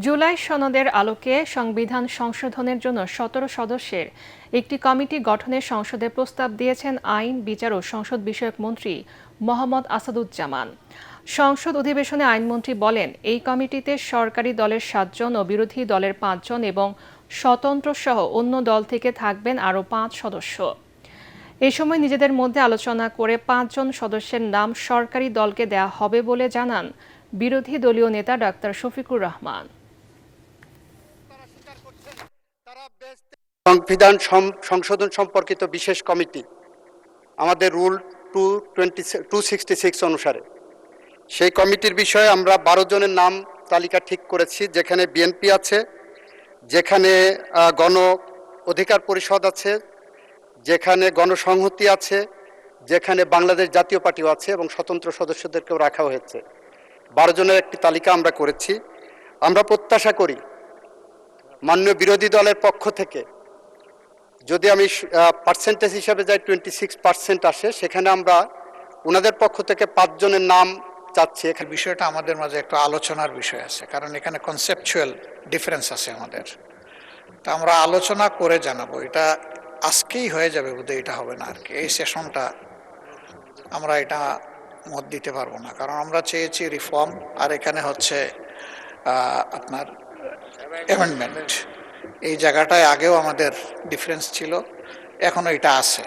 জুলাই সনদের আলোকে সংবিধান সংশোধনের জন্য ১৭ সদস্যের একটি কমিটি গঠনের সংসদে প্রস্তাব দিয়েছেন আইন, বিচার ও সংসদ বিষয়ক মন্ত্রী মোহাম্মদ আসাদুজ্জামান। সংসদ অধিবেশনে আইনমন্ত্রী বলেন, এই কমিটিতে সরকারি দলের ৭ জন ও বিরোধী দলের ৫ জন এবং স্বতন্ত্র সহ অন্য দল থেকে থাকবেন আরও ৫ সদস্য। এ সময় নিজেদের মধ্যে আলোচনা করে ৫ জন সদস্যের নাম সরকারি দলকে দেয়া হবে বলে জানান বিরোধী দলীয় নেতা ডাক্তার শফিকুর রহমান। সংবিধান সংশোধন সম্পর্কিত বিশেষ কমিটি আমাদের রুল 266 অনুসারে সেই কমিটির বিষয়ে আমরা ১২ জনের নাম তালিকা ঠিক করেছি, যেখানে বিএনপি আছে, যেখানে গণ অধিকার পরিষদ আছে, যেখানে গণসংহতি আছে, যেখানে বাংলাদেশ জাতীয় পার্টিও আছে এবং স্বতন্ত্র সদস্যদেরকেও রাখা হয়েছে। ১২ জনের একটি তালিকা আমরা করেছি। আমরা প্রত্যাশা করি মাননীয় বিরোধী দলের পক্ষ থেকে যদি আমি পার্সেন্টেজ হিসাবে যাই 26% আসে, সেখানে আমরা ওনাদের পক্ষ থেকে ৫ জনের নাম চাচ্ছি। এখানে বিষয়টা আমাদের মাঝে একটু আলোচনার বিষয় আছে, কারণ এখানে কনসেপচুয়াল ডিফারেন্স আছে আমাদের। তা আমরা আলোচনা করে জানাবো, এটা আজকেই হয়ে যাবে বোধহয়, এটা হবে না আর কি। এই সেশনটা আমরা এটা মত দিতে পারবো না, কারণ আমরা চেয়েছি রিফর্ম, আর এখানে হচ্ছে আপনার অ্যামেন্ডমেন্ট। এই জায়গাটায় আগেও আমাদের ডিফারেন্স ছিল, এখনো এটা আছে।